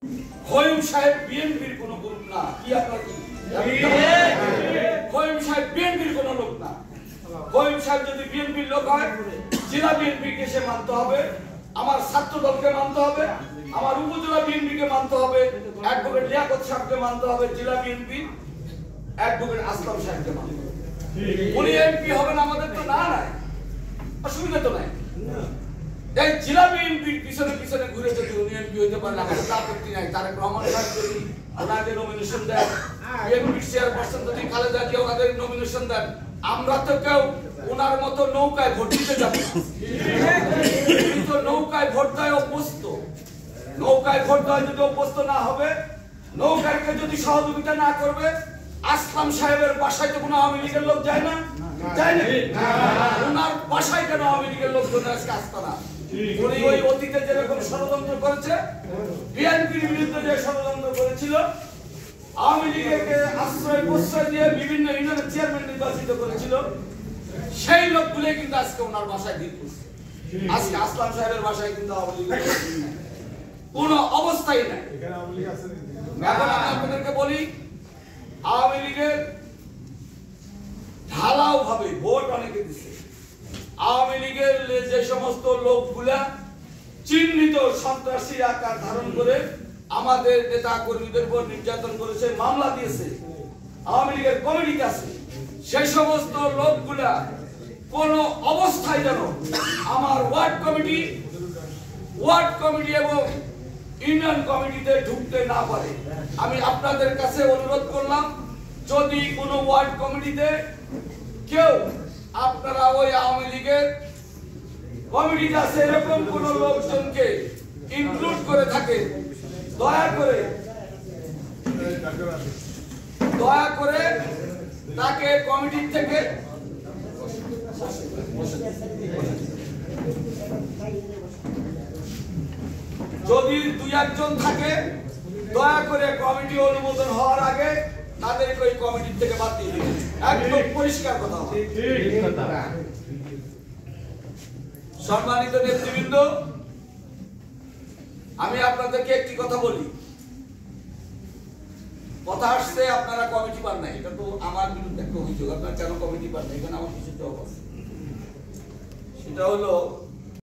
খোয়েম সাহেব বিএনপির কোন গ্রুপ না। কি আপনার কি খোয়েম সাহেব বিএনপির কোন লোক না। খোয়েম সাহেব যদি বিএনপির লোক হয়, জেলা বিএনপিকে সে মানতে হবে, আমার ছাত্র দলকে মানতে হবে, আমার উপজেলা বিএনপিকে মানতে হবে, অ্যাডভোকেট লিয়াকত সাহেবকে মানতে হবে, জেলা বিএনপি অ্যাডভোকেট আসলাম সাহেবকে মানতে হবে। উনি এমপি হবেন আমাদের তো না নাই, অসুবিধা তো নাই। এই জেলা বিএনপির পিছনে পিছনে ঘুরে যদি উনি এমপি হইতে পারেন আমাদের তো আপত্তি নাই। তারেক রহমান সাহেব যদি ওনাকে নমিনেশন দেন, বিএনপির চেয়ারপারসন যদি খালেদা জিয়া ওনাদের নমিনেশন দেন, আমরা তো কেউ ওনার মতো নৌকায় ভোট দিতে যাব না। কিন্তু নৌকায় ভোট দেয় অভ্যস্ত, নৌকায় ভোট দেয় যদি অভ্যস্ত না হবে, নৌকারকে যদি সহযোগিতা না করবে, আসলাম সাহেবের বাসায় তো কোনো আওয়ামী লীগের লোক যায় না, যায় না? ওনার বাসায় কেন আওয়ামী লীগের লোকজন আজকে আসতো না? উনি ওই অতীতে যেরকম ষড়যন্ত্র করেছে, বিএনপির বিরুদ্ধে যে ষড়যন্ত্র করেছিল, আওয়ামী লীগকে আশ্রয় প্রশ্রয় দিয়ে বিভিন্ন ইউনিয়নের চেয়ারম্যান নির্বাচিত করেছিল, সেই লোকগুলো কিন্তু আজকে ওনার বাসায় ভিড় করছে। আজকে আসলাম সাহেবের বাসায় কিন্তু আওয়ামী লীগের কোন অবস্থাই নাই। এখন আমি আপনাদেরকে বলি, আওয়ামী লীগের ঢালাও ভাবে ভোট অনেকে দিচ্ছে। আওয়ামী লীগের যে সমস্ত লোকগুলা চিহ্নিত সন্ত্রাসী আকার ধারণ করে আমাদের নেতা কর্মীদের উপর নির্যাতন করেছে, মামলা দিয়েছে, আওয়ামী লীগের কমিটিতে আছে, সেই সমস্ত লোকগুলা কোন অবস্থায় যেন আমার ওয়ার্ড কমিটি এবং ইউনিয়ন কমিটিতে ঢুকতে না পারে। আমি আপনাদের কাছে অনুরোধ করলাম, যদি কোনো ওয়ার্ড কমিটিতে কেউ আপনারা ওই আওয়ামী লীগের কমিটিতে আছে এরকম কোন লোকজনকে ইনক্লুড করে থাকে, দয়া করে তাকে কমিটির থেকে যদি দুই একজন থাকে, দয়া করে কমিটি অনুমোদন হওয়ার আগে তাদেরকে ওই কমিটির থেকে বাদ দিয়ে দিন। একদম পরিষ্কার কথা। সম্মানিত নেতৃবৃন্দ, আমি আপনাদেরকে একটি কথা বলি, কথা আসছে আপনারা কমিটি পান নাই, এটা তো আমার বিরুদ্ধে একটা অভিযোগ। আপনারা কেন কমিটি পান নাই? এখানে আমার কিছু জবাব আছে। সেটা হলো